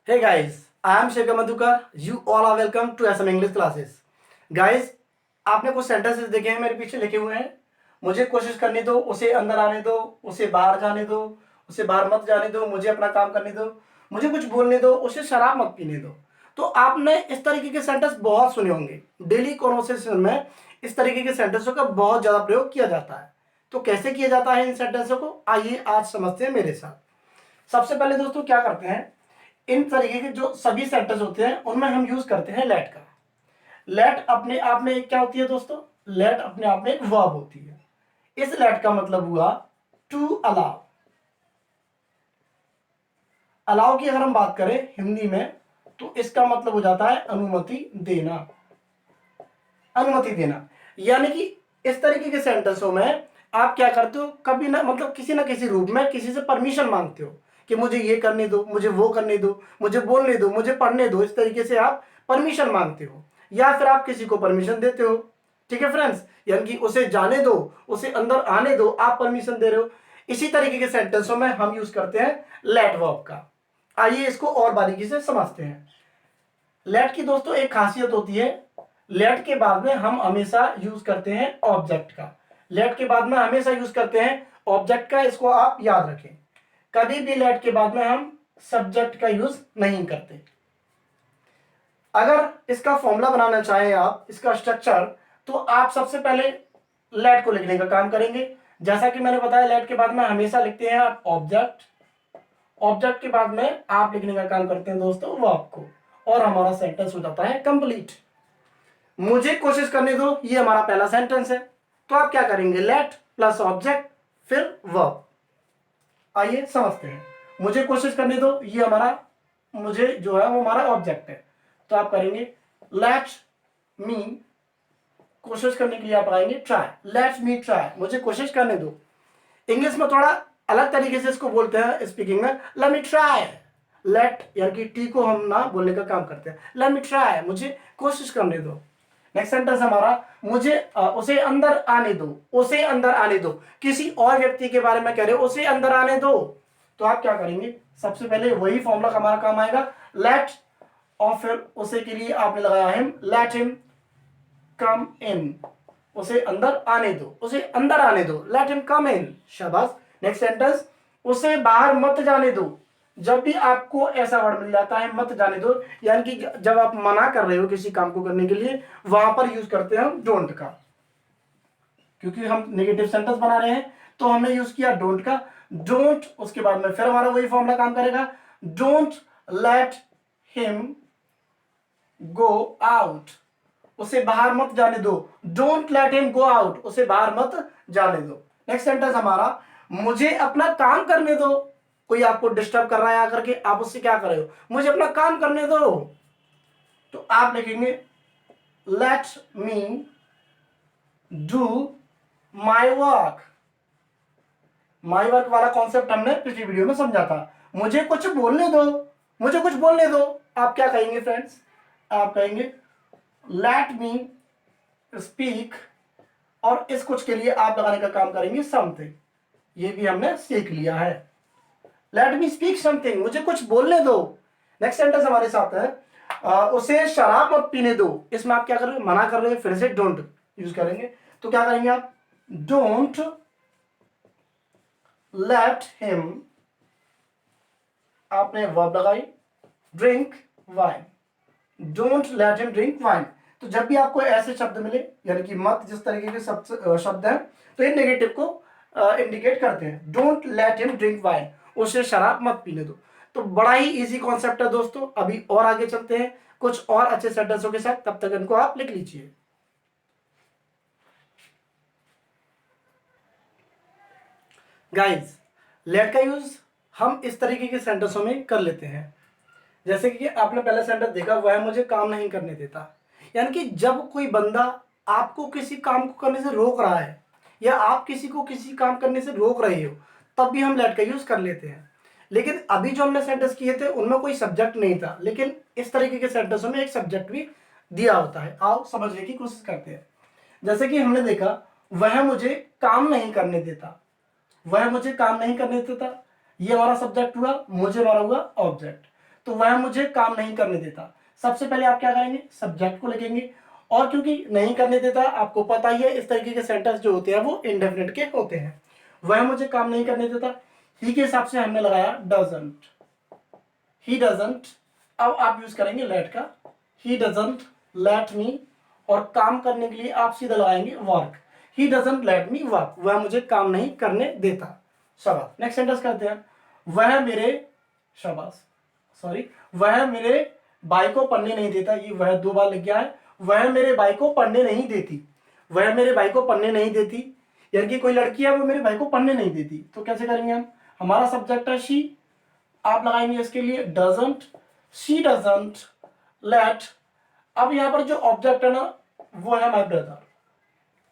Hey guys, I am Shekhar Madhukar. You all are welcome to SM English classes. Guys, आपने कुछ sentences देखे हैं मेरे पीछे लिखे हुए हैं। मुझे कोशिश करने दो, उसे अंदर आने दो, उसे बाहर जाने दो, उसे बाहर मत जाने दो, मुझे अपना काम करने दो, मुझे कुछ बोलने दो, उसे शराब मत पीने दो। तो आपने इस तरीके के सेंटेंस बहुत सुने होंगे। डेली कॉन्वर्सेशन में इस तरीके के सेंटेंसों का बहुत ज़्यादा प्रयोग किया जाता है। तो कैसे किया जाता है इन सेंटेंसों को, आइए आज समझते हैं मेरे साथ। सबसे पहले दोस्तों क्या करते हैं, इन तरीके के जो सभी सेंटेंस होते हैं उनमें हम यूज करते हैं लेट का। लेट अपने आप में क्या होती है दोस्तों? लेट अपने आप में एक वर्ब होती है। इस लेट का मतलब हुआ टू अलाउ। अलाउ की अगर हम बात करें हिंदी में तो इसका मतलब हो जाता है अनुमति देना। अनुमति देना यानी कि इस तरीके के सेंटेंसों में आप क्या करते हो, कभी ना मतलब किसी ना किसी रूप में किसी से परमिशन मांगते हो कि मुझे ये करने दो, मुझे वो करने दो, मुझे बोलने दो, मुझे पढ़ने दो। इस तरीके से आप परमिशन मांगते हो या फिर आप किसी को परमिशन देते हो। ठीक है फ्रेंड्स, यानी कि उसे जाने दो, उसे अंदर आने दो, आप परमिशन दे रहे हो। इसी तरीके के सेंटेंसों में हम यूज करते हैं लेट वर्ब का। आइए इसको और बारीकी से समझते हैं। लेट की दोस्तों एक खासियत होती है, लेट के बाद में हम हमेशा यूज करते हैं ऑब्जेक्ट का। लेट के बाद में हमेशा यूज करते हैं ऑब्जेक्ट का, इसको आप याद रखें। कभी भी लेट के बाद में हम सब्जेक्ट का यूज नहीं करते। अगर इसका फॉर्मूला बनाना चाहें आप, इसका स्ट्रक्चर, तो आप सबसे पहले लेट को लिखने का काम करेंगे। जैसा कि मैंने बताया, लेट के बाद में हमेशा लिखते हैं आप ऑब्जेक्ट। ऑब्जेक्ट के बाद में आप लिखने का काम करते हैं दोस्तों वर्ब को, और हमारा सेंटेंस हो जाता है कंप्लीट। मुझे कोशिश करने दो, ये हमारा पहला सेंटेंस है। तो आप क्या करेंगे, लेट प्लस ऑब्जेक्ट फिर वर्ब। आइए समझते हैं। मुझे कोशिश करने दो, ये हमारा, मुझे जो है वो हमारा ऑब्जेक्ट है। तो आप करेंगे लेट मी, कोशिश करने के लिए आप आएंगे ट्राई। लेट मी ट्राई, मुझे कोशिश करने दो। इंग्लिश में थोड़ा अलग तरीके से इसको बोलते हैं स्पीकिंग में, लेट मी ट्राई। लेट यानी कि टी को हम ना बोलने का काम करते हैं। लेट मी ट्राई, मुझे कोशिश करने दो। नेक्स्ट सेंटेंस हमारा, मुझे उसे अंदर आने दो। उसे अंदर आने दो, किसी और व्यक्ति के बारे में कह रहे हो, उसे अंदर आने दो। तो आप क्या करेंगे, सबसे पहले वही फॉर्मूला हमारा काम आएगा, लेट, और फिर उसे के लिए आपने लगाया हिम, लेट हिम कम इन। उसे अंदर आने दो, उसे अंदर आने दो, लेट हिम कम इन। शाबाश। नेक्स्ट सेंटेंस, उसे बाहर मत जाने दो। जब भी आपको ऐसा वर्ड मिल जाता है मत जाने दो, यानी कि जब आप मना कर रहे हो किसी काम को करने के लिए, वहां पर यूज करते हैं हम डोंट का। क्योंकि हम नेगेटिव सेंटेंस बना रहे हैं तो हमने यूज किया डोंट का। डोंट, उसके बाद में फिर हमारा वही फॉर्मूला काम करेगा, don't let him go out. उसे बाहर मत जाने दो, don't let him go out, उसे बाहर मत जाने दो। नेक्स्ट सेंटेंस हमारा, मुझे अपना काम करने दो। कोई आपको डिस्टर्ब कर रहा है आकर के, आप उससे क्या कर रहे हो, मुझे अपना काम करने दो। तो आप लिखेंगे let me do my work. My work वाला कॉन्सेप्ट हमने पिछली वीडियो में समझा था। मुझे कुछ बोलने दो, मुझे कुछ बोलने दो। आप क्या कहेंगे फ्रेंड्स, आप कहेंगे लेट मी स्पीक, और इस कुछ के लिए आप लगाने का काम करेंगे समथिंग। ये भी हमने सीख लिया है, लेट मी स्पीक समथिंग, मुझे कुछ बोलने दो। नेक्स्ट सेंटेंस हमारे साथ है, उसे शराब मत पीने दो। इसमें आप क्या कर रहे हो, मना कर रहे हो, फिर से डोंट यूज करेंगे। तो क्या करेंगे आप, डोंट लेट हिम, आपने वर्ब लगाई, drink wine. Don't let him drink wine. तो जब भी आपको ऐसे शब्द मिले, यानी कि मत जिस तरीके के शब्द हैं, तो ये नेगेटिव को इंडिकेट करते हैं। Don't let him drink wine, उसे शराब मत पीने दो। तो बड़ा ही इजी कॉन्सेप्ट है दोस्तों। अभी और आगे चलते हैं कुछ और अच्छे सेंटेंसों के साथ, तब तक इनको आप लिख लीजिए। गाइस, लेट का यूज हम इस तरीके के सेंटेंसों में कर लेते हैं। जैसे कि आपने पहला सेंटेंस देखा, वह मुझे काम नहीं करने देता। यानी कि जब कोई बंदा आपको किसी काम को करने से रोक रहा है, या आप किसी को किसी काम करने से रोक रहे हो, तब भी हम लेट का यूज कर लेते हैं। लेकिन अभी जो हमने सेंटेंस किए थे उनमें कोई सब्जेक्ट नहीं था, लेकिन इस तरीके के सेंटेंसों में एक सब्जेक्ट भी दिया होता है। आओ समझने की कोशिश करते हैं। जैसे कि हमने देखा, वह मुझे काम नहीं करने देता। वह मुझे काम नहीं करने देता, ये हमारा सब्जेक्ट हुआ, मुझे हमारा हुआ ऑब्जेक्ट। तो वह मुझे काम नहीं करने देता। सबसे पहले आप क्या करेंगे, सब्जेक्ट को लिखेंगे, और क्योंकि नहीं करने देता आपको पता ही है इस तरीके के सेंटेंस जो होते हैं वो इंडेफिनिट के होते हैं। वह मुझे काम नहीं करने देता, ही के हिसाब से हमने लगाया डजंट, ही डजंट। अब आप यूज करेंगे लेट का, ही डजंट लेट मी, और काम करने के लिए आप सीधा लगाएंगे work, he doesn't let me work, वह मुझे काम नहीं करने देता। शाबाश। नेक्स्ट सेंटेंस करते हैं, वह मेरे, शाबाश सॉरी, वह मेरे भाई को पढ़ने नहीं देता, ये वह दो बार लिख गया है, वह मेरे भाई को पढ़ने नहीं देती, वह मेरे भाई को पढ़ने नहीं देती, यानी कि कोई लड़की है वो मेरे भाई को पढ़ने नहीं देती। तो कैसे करेंगे हम, हमारा सब्जेक्ट है शी, आप लगाएंगे इसके लिए डजंट, शी डजंट लेट। अब यहां पर जो ऑब्जेक्ट है ना वो है my brother,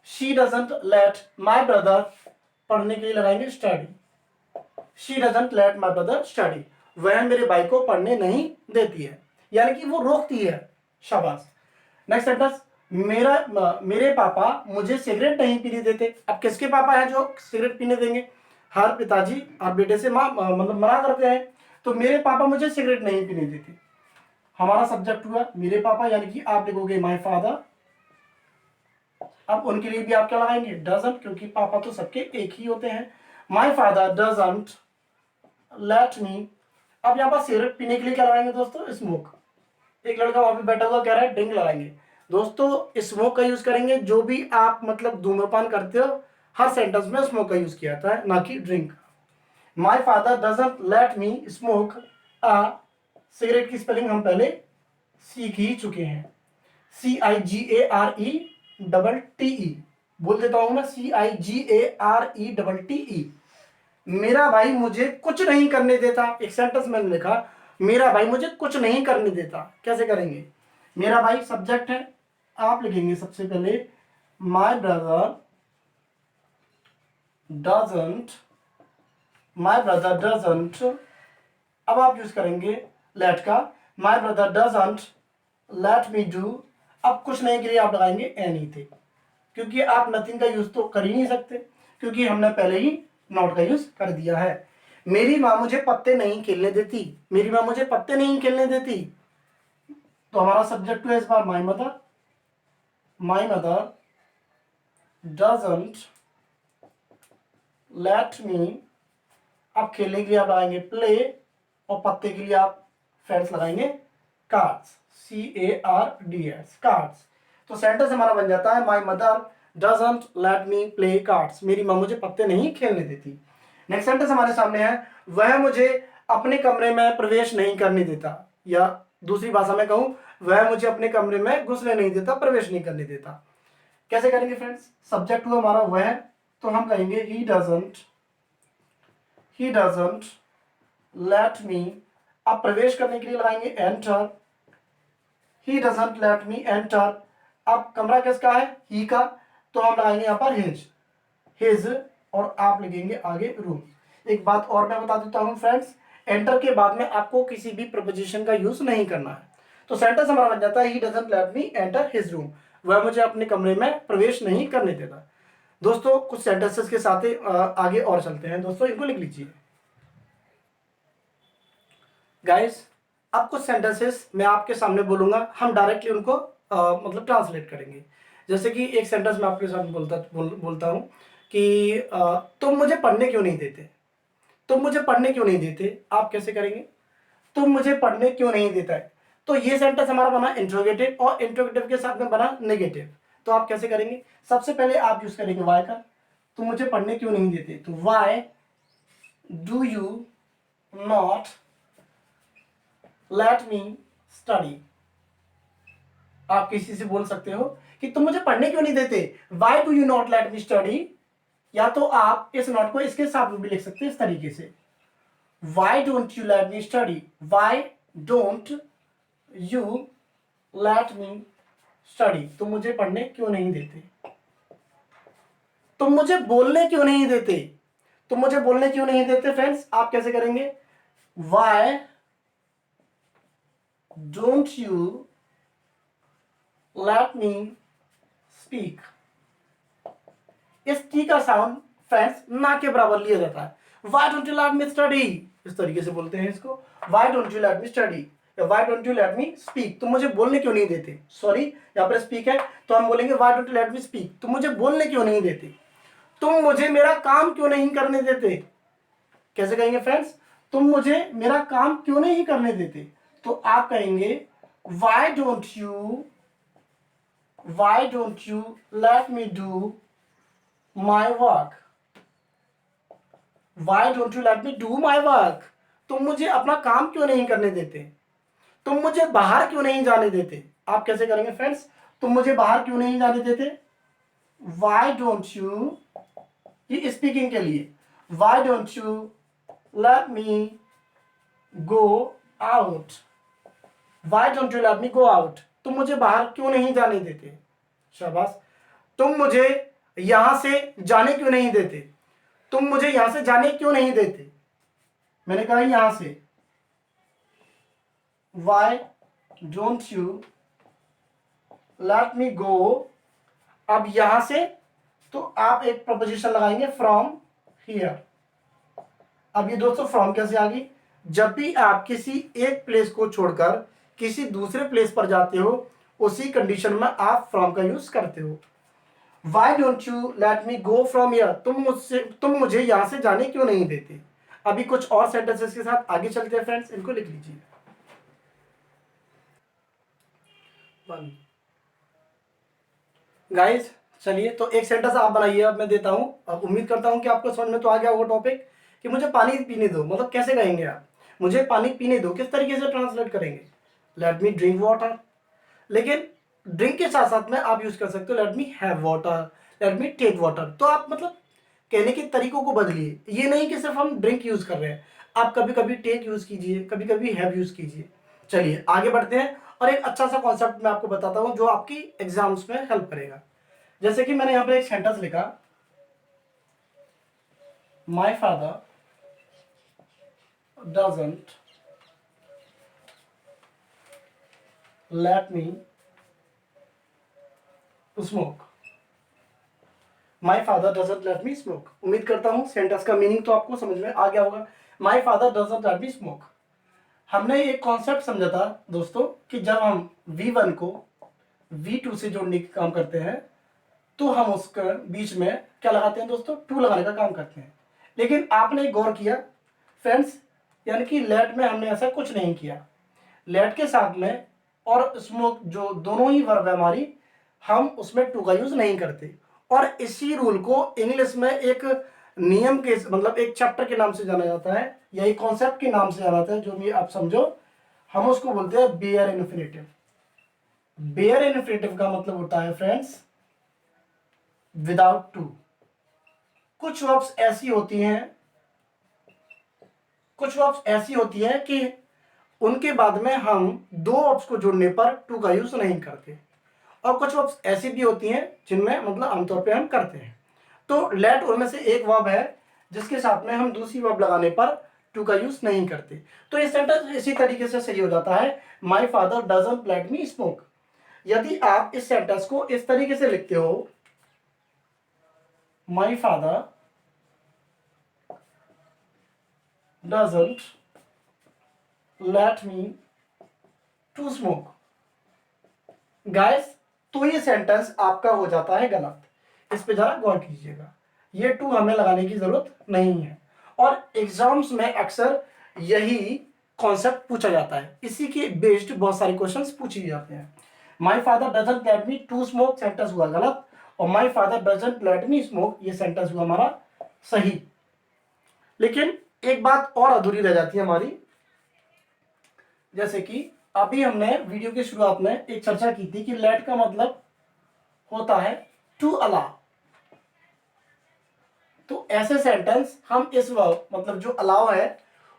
she doesn't let my brother पढ़ने के लिए लगाएंगे study, she doesn't let my brother study, वह मेरे भाई को पढ़ने नहीं देती है, यानी कि वो रोकती है। शाबाश। नेक्स्ट सेंटेंस, मेरे पापा मुझे सिगरेट नहीं पीने देते। अब किसके पापा हैं जो सिगरेट पीने देंगे, हर पिताजी और बेटे से मतलब मना करते हैं, तो मेरे पापा मुझे सिगरेट नहीं पीने देते। हमारा सब्जेक्ट हुआ मेरे पापा, यानी कि आप लिखोगे माय फादर। अब उनके लिए भी आप क्या लगाएंगे, डजंट, क्योंकि पापा तो सबके एक ही होते हैं। My father doesn't let me. अब यहाँ पर सिगरेट पीने के लिए क्या लगाएंगे दोस्तों, स्मोक। एक लड़का वहां पे बैठा हुआ कह रहा है ड्रिंक लगाएंगे, दोस्तों स्मोक का यूज करेंगे। जो भी आप मतलब धूम्रपान करते हो हर सेंटेंस में स्मोक का यूज किया जाता है, ना कि drink. My father doesn't let me smoke a, cigarette की स्पेलिंग हम पहले सीख ही चुके हैं, CIGARE बोल देता हूं मैं, CIGARE। मेरा भाई मुझे कुछ नहीं करने देता, एक सेंटेंस मैंने लिखा, मेरा भाई मुझे कुछ नहीं करने देता। कैसे करेंगे, मेरा भाई सब्जेक्ट है, आप लिखेंगे सबसे पहले my brother doesn't, my brother doesn't. अब आप यूज करेंगे लेट का, my brother doesn't let me do. अब कुछ नहीं के लिए आप लगाएंगे एनीथिंग, क्योंकि आप नथिंग का यूज तो कर ही नहीं सकते, क्योंकि हमने पहले ही नॉट का यूज कर दिया है। मेरी माँ मुझे पत्ते नहीं खेलने देती, मेरी माँ मुझे पत्ते नहीं खेलने देती, तो हमारा सब्जेक्ट है इस बार my mother, my mother doesn't let me. अब खेलने के लिए आप लगाएंगे प्ले, और पत्ते के लिए आप फ्रेंड्स लगाएंगे कार्ड्स, CARDS कार्ड्स। तो सेंटेंस हमारा बन जाता है my mother doesn't let me play cards, मेरी माँ मुझे पत्ते नहीं खेलने देती। नेक्स्ट सेंटेंस हमारे सामने है, वह मुझे अपने कमरे में प्रवेश नहीं करने देता, या दूसरी भाषा में कहूं, वह मुझे अपने कमरे में घुसने नहीं देता, प्रवेश नहीं करने देता। कैसे करेंगे फ्रेंड्स, सब्जेक्ट हुआ हमारा वह, तो हम कहेंगे ही डजंट लेट मी। अब प्रवेश करने के लिए लगाएंगे enter, he doesn't let me enter. अब कमरा किसका है, ही का, तो हम लगाएंगे यहाँ पर हिज, और आप लिखेंगे आगे रूम। एक बात और मैं बता देता हूं फ्रेंड्स, एंटर के बाद में आपको किसी भी प्रपोजिशन का यूज नहीं करना है। तो सेंटेंस हमारा बन जाता है he doesn't let me enter his room, वह मुझे अपने कमरे में प्रवेश नहीं करने देता। दोस्तों कुछ सेंटेंसेस के साथ ही आगे और चलते हैं, दोस्तों इनको लिख लीजिए गाइस। अब कुछ सेंटेंसेस मैं आपके सामने बोलूंगा, हम डायरेक्टली उनको मतलब ट्रांसलेट करेंगे। जैसे कि एक सेंटेंस मैं आपके सामने बोलता हूं कि तुम मुझे पढ़ने क्यों नहीं देते, तुम मुझे पढ़ने क्यों नहीं देते। आप कैसे करेंगे, तुम मुझे पढ़ने क्यों नहीं देता है। तो ये सेंटेंस हमारा बना इंट्रोगेटिव, और इंट्रोगेटिव के साथ में बना नेगेटिव। तो आप कैसे करेंगे, सबसे पहले आप यूज करेंगे वाई का, तुम मुझे पढ़ने क्यों नहीं देते, तो why do you not let me study. आप किसी से बोल सकते हो कि तुम मुझे पढ़ने क्यों नहीं देते, why do you not let me study. या तो आप इस नॉट को इसके साथ में भी लिख सकते हैं इस तरीके से, Y don't you let me study, Y don't you let me study. तुम मुझे पढ़ने क्यों नहीं देते, तुम मुझे बोलने क्यों नहीं देते, तुम मुझे बोलने क्यों नहीं देते। फ्रेंड्स आप कैसे करेंगे, why don't you let me speak. इस टी का साउंड फ्रेंड्स ना के बराबर लिया जाता है, why don't you let me study, इस तरीके से बोलते हैं इसको, why don't you let me study या why don't you let me speak, तुम मुझे बोलने क्यों नहीं देते। सॉरी, यहाँ पर स्पीक है तो हम बोलेंगे why don't you let me speak, तुम मुझे बोलने क्यों नहीं देते, तुम मुझे मेरा काम क्यों नहीं करने देते। कैसे कहेंगे फ्रेंड्स, तुम मुझे मेरा काम क्यों नहीं करने देते। तो आप कहेंगे why don't you let me do my work, why don't you let me do my work, तुम मुझे अपना काम क्यों नहीं करने देते, तुम मुझे बाहर क्यों नहीं जाने देते। आप कैसे करेंगे फ्रेंड्स, तुम मुझे बाहर क्यों नहीं जाने देते, व्हाई डोंट यू, ये स्पीकिंग के लिए, why don't you let me go out, why don't you let me go out, तुम मुझे बाहर क्यों नहीं जाने देते। शाबाश, तुम मुझे यहां से जाने क्यों नहीं देते, तुम मुझे यहां से जाने क्यों नहीं देते। मैंने कहा यहां से, why don't you let me go, अब यहां से तो आप एक प्रपोजिशन लगाएंगे फ्रॉम हियर। अब ये दोस्तों फ्रॉम कैसे आ गई, जब भी आप किसी एक प्लेस को छोड़कर किसी दूसरे प्लेस पर जाते हो उसी कंडीशन में आप फ्रॉम का यूज करते हो। Why don't you let me go from here, तुम मुझे यहां से जाने क्यों नहीं देते। अभी कुछ और सेंटेंसेस के साथ आगे चलते हैं फ्रेंड्स, इनको लिख लीजिए। गाइस चलिए, तो एक सेंटेंस आप बनाइए, अब मैं देता हूं। अब उम्मीद करता हूं कि आपको समझ में तो आ गया होगा टॉपिक, कि मुझे पानी पीने दो, मतलब कैसे कहेंगे आप, मुझे पानी पीने दो किस तरीके से ट्रांसलेट करेंगे, लेट मी ड्रिंक वाटर। लेकिन ड्रिंक के साथ साथ में आप यूज कर सकते हो let me have water, let me take water. तो आप मतलब कहने के तरीकों को बदलिए, ये नहीं कि सिर्फ हम ड्रिंक यूज कर रहे हैं, आप कभी कभी टेक यूज कीजिए, कभी कभी हैव यूज कीजिए। चलिए आगे बढ़ते हैं, और एक अच्छा सा कॉन्सेप्ट मैं आपको बताता हूं जो आपकी एग्जाम्स में हेल्प करेगा। जैसे कि मैंने यहां पर एक सेंटेंस लिखा, माई father doesn't let me smoke, my father doesn't let me smoke. उम्मीद करता हूं सेंटेंस का मीनिंग तो आपको समझ में आ गया होगा। माई father doesn't let me smoke, हमने एक कॉन्सेप्ट समझा था दोस्तों कि जब हम V1 को V2 से जोड़ने का काम करते हैं तो हम उसके बीच में क्या लगाते हैं दोस्तों, टू लगाने का काम करते हैं। लेकिन आपने गौर किया फ्रेंड्स, यानी कि लेट में हमने ऐसा कुछ नहीं किया, लेट के साथ में और स्मोक जो दोनों ही वर्ब है हमारी, हम उसमें टू का यूज नहीं करते। और इसी रूल को इंग्लिश में एक नियम के मतलब एक चैप्टर के नाम से जाना जाता है, या एक कॉन्सेप्ट के नाम से जाना जाता है, जो भी आप समझो, हम उसको बोलते हैं बेयर इन्फिनेटिव। बेयर इन्फिनेटिव का मतलब होता है फ्रेंड्स विदाउट टू। कुछ वर्ब्स ऐसी होती हैं, कुछ वर्ब्स ऐसी होती हैं कि उनके बाद में हम दो वर्ब्स को जोड़ने पर टू का यूज नहीं करते, और कुछ वर्ब्स ऐसी भी होती हैं जिनमें मतलब आमतौर पे हम करते हैं। तो लेट उनमें से एक वर्ब है जिसके साथ में हम दूसरी वर्ब लगाने पर टू का यूज नहीं करते। तो ये सेंटेंस इसी तरीके से सही हो जाता है, माई father doesn't let me smoke. यदि आप इस सेंटेंस को इस तरीके से लिखते हो, my father doesn't let me to smoke, guys, तो ये सेंटेंस आपका हो जाता है गलत। इस पे जरा गौर कीजिएगा, ये टू हमें लगाने की जरूरत नहीं है। और एग्जाम्स में अक्सर यही कॉन्सेप्ट पूछा जाता है, इसी के बेस्ड बहुत सारे क्वेश्चंस पूछे जाते हैं। My father doesn't let me to smoke sentence हुआ गलत, और my father doesn't let me smoke ये सेंटेंस हुआ हमारा सही। लेकिन एक बात और अधूरी रह जाती है हमारी, जैसे कि अभी हमने वीडियो की शुरुआत में एक चर्चा की थी कि लेट का मतलब होता है टू अलाउ। तो ऐसे सेंटेंस हम इस वर्ब मतलब जो अलाउ है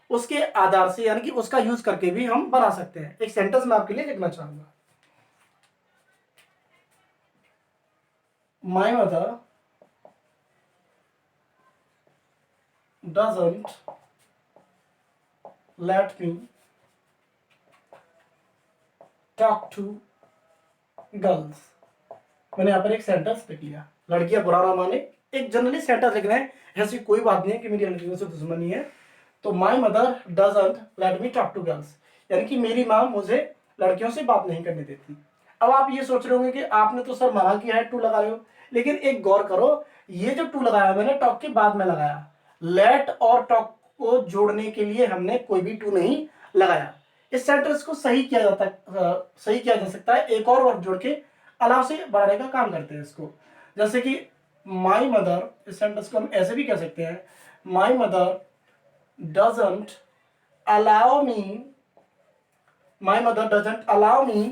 उसके आधार से यानी कि उसका यूज करके भी हम बना सकते हैं। एक सेंटेंस मैं आपके लिए लिखना चाहूंगा, my mother doesn't let me talk to girls. मैंने यहाँ पर एक सेंटेंस लिख लिया, लड़कियां बुरा ना माने, एक जनरली सेंटेंस लिखना है, ऐसी कोई बात नहीं है कि मेरी लड़कियों से दुश्मनी है। तो my mother doesn't let me talk to girls, यानी कि मेरी माँ मुझे लड़कियों से बात नहीं करने देती। अब आप ये सोच रहे होंगे कि आपने तो सर मना किया है, टू लगा रहे हो, लेकिन एक गौर करो, ये जो टू लगाया मैंने टॉक के बाद में लगाया, लेट और टॉक को जोड़ने के लिए हमने कोई भी टू नहीं लगाया। इस सेंटेंस को सही किया जा सकता है एक और वर्ड जोड़ के अलाव से बढ़ाने का काम करते हैं इसको। जैसे कि माई मदर, इस सेंटेंस को हम ऐसे भी कह सकते हैं, my mother doesn't allow me, my mother doesn't allow me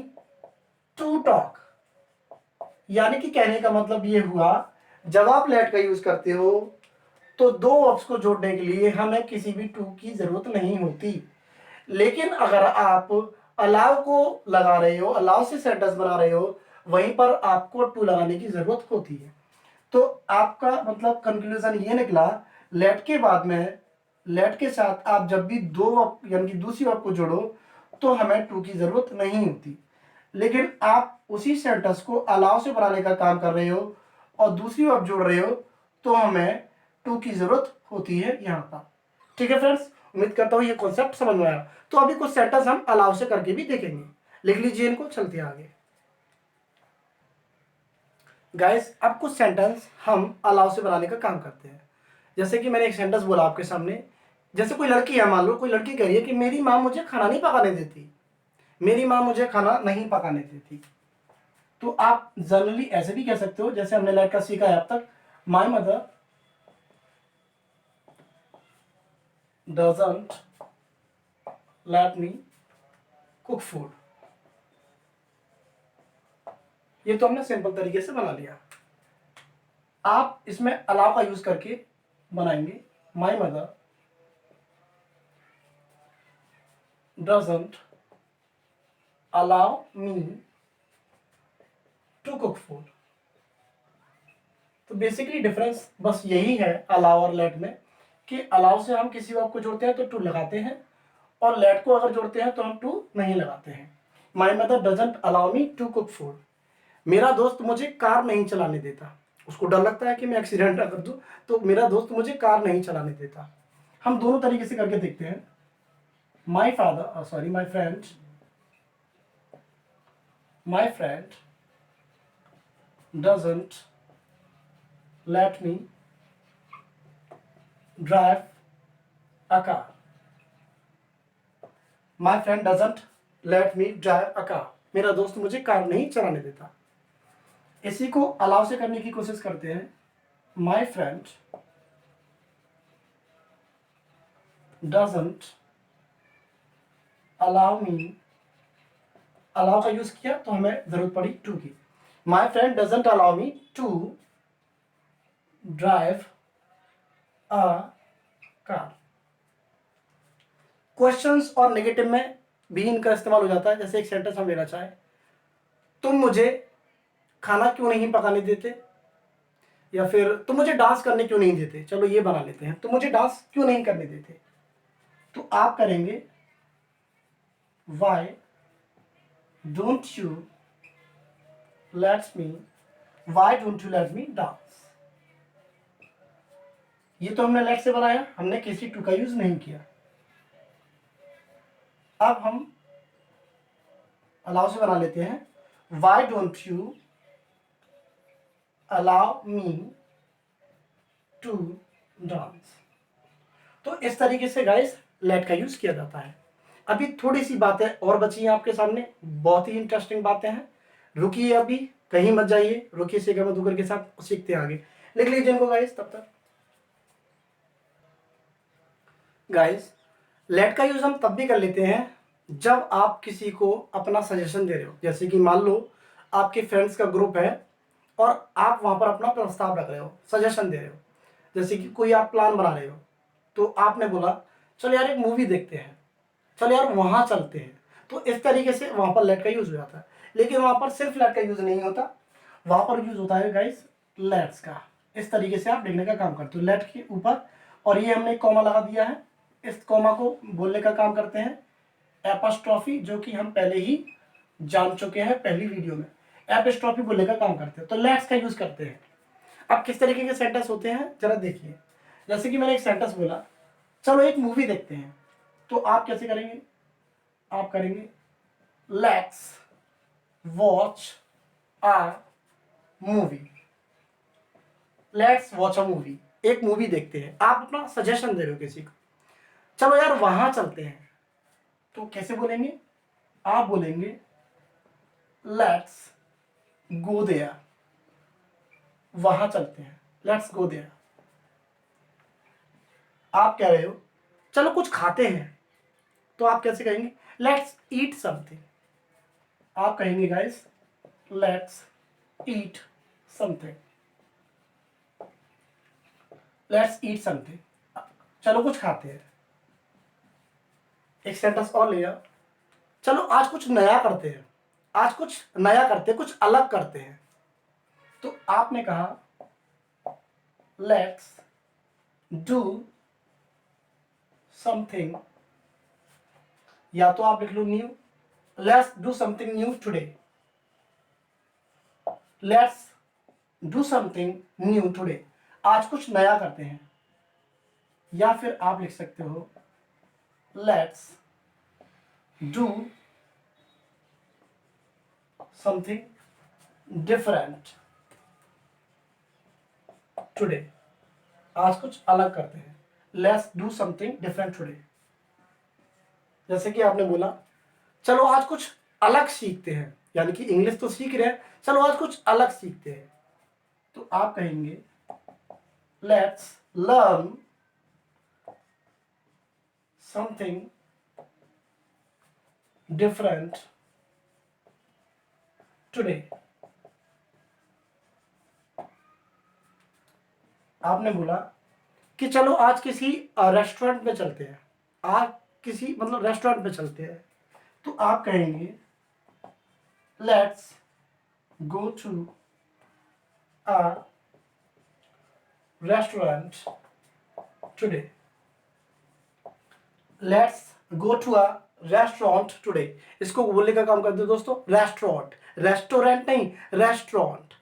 to talk. यानी कि कहने का मतलब ये हुआ, जब आप लेट का यूज करते हो तो दो वर्ब्स को जोड़ने के लिए हमें किसी भी टू की जरूरत नहीं होती। लेकिन अगर आप अलाउ को लगा रहे हो, अलाउ से सेंटेंस बना रहे हो, वहीं पर आपको टू लगाने की जरूरत होती है। तो आपका मतलब कंक्लूजन ये निकला, लेट के बाद में, लेट के साथ आप जब भी दो वर्ब यानी कि दूसरी वर्ब को जोड़ो तो हमें टू की जरूरत नहीं होती। लेकिन आप उसी सेंटेंस को अलाउ से बनाने का काम कर रहे हो और दूसरी वर्ब जोड़ रहे हो तो हमें टू की जरूरत होती है यहाँ पर। ठीक है फ्रेंड्स, उम्मीद करता हूँ ये कॉन्सेप्ट समझ में आया। तो अभी कुछ सेंटेंस हम अलाउ से करके भी देखेंगे, लिख लीजिए इनको, चलते हैं आगे। गाइस अब कुछ सेंटेंस हम अलाउ से बनाने का काम करते हैं। जैसे कि मैंने एक सेंटेंस बोला आपके सामने, जैसे कोई लड़की है, मान लो कोई लड़की कह रही है कि मेरी माँ मुझे खाना नहीं पकाने देती, मेरी माँ मुझे खाना नहीं पकाने देती। तो आप जनरली ऐसे भी कह सकते हो जैसे हमने लेट का सीखा है अब तक, माई mother doesn't let me cook food. ये तो हमने सिंपल तरीके से बना लिया। आप इसमें अलाउ का यूज करके बनाएंगे, my mother doesn't allow me to cook food. तो बेसिकली डिफरेंस बस यही है अलाउ और लेट में, कि अलाउ से हम किसी वर्ब को जोड़ते हैं तो टू लगाते हैं, और लेट को अगर जोड़ते हैं तो हम टू नहीं लगाते हैं। My mother doesn't allow me to cook food, मेरा दोस्त मुझे कार नहीं चलाने देता, उसको डर लगता है कि मैं एक्सीडेंट ना कर दूं, तो मेरा दोस्त मुझे कार नहीं चलाने देता। हम दोनों तरीके से करके देखते हैं। My father sorry my friend doesn't let me drive a car, my friend doesn't let me drive a car, मेरा दोस्त मुझे कार नहीं चलाने देता। इसी को अलाउ से करने की कोशिश करते हैं, my friend doesn't allow me, allow का यूज किया तो हमें जरूरत पड़ी टू की, my friend doesn't allow me to drive a car. Questions और नेगेटिव में भी इनका इस्तेमाल हो जाता है। जैसे एक सेंटेंस हम लेना चाहें, तुम मुझे खाना क्यों नहीं पकाने देते, या फिर तुम मुझे डांस करने क्यों नहीं देते। चलो ये बना लेते हैं, तुम मुझे डांस क्यों नहीं करने देते। तो आप करेंगे why don't you let me, Y don't you let me dance. ये तो हमने लेट से बनाया, हमने किसी टू का यूज नहीं किया। अब हम अलाउ से बना लेते हैं, why don't you allow me to dance. तो इस तरीके से गाइस लेट का यूज किया जाता है। अभी थोड़ी सी बातें और बची हैं आपके सामने, बहुत ही इंटरेस्टिंग बातें हैं। रुकिए, अभी कहीं मत जाइए, रुकिए, सेकंड मधुकर के साथ सीखते हैं आगे। लिख लीजिए इनको गाइस तब तक। गाइस लेट का यूज हम तब भी कर लेते हैं जब आप किसी को अपना सजेशन दे रहे हो। जैसे कि मान लो आपके फ्रेंड्स का ग्रुप है और आप वहां पर अपना प्रस्ताव रख रहे हो, सजेशन दे रहे हो। जैसे कि कोई आप प्लान बना रहे हो, तो आपने बोला चल यार एक मूवी देखते हैं, चल यार वहां चलते हैं। तो इस तरीके से वहां पर लेट का यूज हो जाता है। लेकिन वहां पर सिर्फ लेट का यूज नहीं होता, वहां पर यूज होता है गाइस लेट्स का। इस तरीके से आप लिखने का काम करते हो लेट के ऊपर, और ये हमने एक कॉमा लगा दिया है, इस कॉमा को बोलने का काम करते हैं एपस्ट्रॉफी, जो कि हम पहले ही जान चुके हैं पहली वीडियो में। एपस्ट्रॉफी बोलने का काम करते हैं, तो लेट्स का यूज करते हैं। अब किस तरीके के सेंटेंस होते हैं जरा देखिए। जैसे कि मैंने एक सेंटेंस बोला, चलो एक मूवी देखते हैं, तो आप कैसे करेंगे? आप करेंगे let's watch a movie. Let's watch a movie, एक मूवी देखते हैं। आप अपना सजेशन दे रहे हो किसी को, चलो यार वहां चलते हैं, तो कैसे बोलेंगे? आप बोलेंगे लेट्स गो देयर, वहां चलते हैं, लेट्स गो देयर। आप कह रहे हो चलो कुछ खाते हैं, तो आप कैसे कहेंगे? Let's eat something. आप कहेंगे guys let's eat something, let's eat something, चलो कुछ खाते हैं। एक सेंटेंस और ले आओ, चलो आज कुछ नया करते हैं, आज कुछ नया करते हैं, कुछ अलग करते हैं। तो आपने कहा लेट्स डू समथिंग, या तो आप लिख लो new, let's do something new today, let's do something new today, आज कुछ नया करते हैं। या फिर आप लिख सकते हो let's do something different today, आज कुछ अलग करते हैं। Let's do something different today. जैसे कि आपने बोला चलो आज कुछ अलग सीखते हैं, यानी कि इंग्लिश तो सीख रहे हैं, चलो आज कुछ अलग सीखते हैं। तो आप कहेंगे let's learn something different today. आपने बोला कि चलो आज किसी रेस्टोरेंट में चलते हैं, आज किसी मतलब रेस्टोरेंट में चलते हैं। तो आप कहेंगे let's go to a restaurant today, let's go to a restaurant today. इसको बोलने का काम करते हैं दोस्तों रेस्टोरेंट, रेस्टोरेंट नहीं रेस्टोरेंट।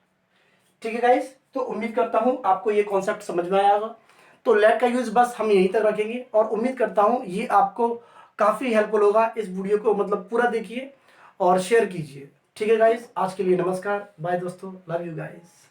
ठीक है गाइस, तो उम्मीद करता हूं आपको ये कॉन्सेप्ट समझ में आया होगा। तो लेट का यूज बस हम यहीं तक रखेंगे, और उम्मीद करता हूं ये आपको काफी हेल्पफुल होगा। इस वीडियो को मतलब पूरा देखिए और शेयर कीजिए। ठीक है गाइस, आज के लिए नमस्कार, बाय दोस्तों, लव यू गाइस।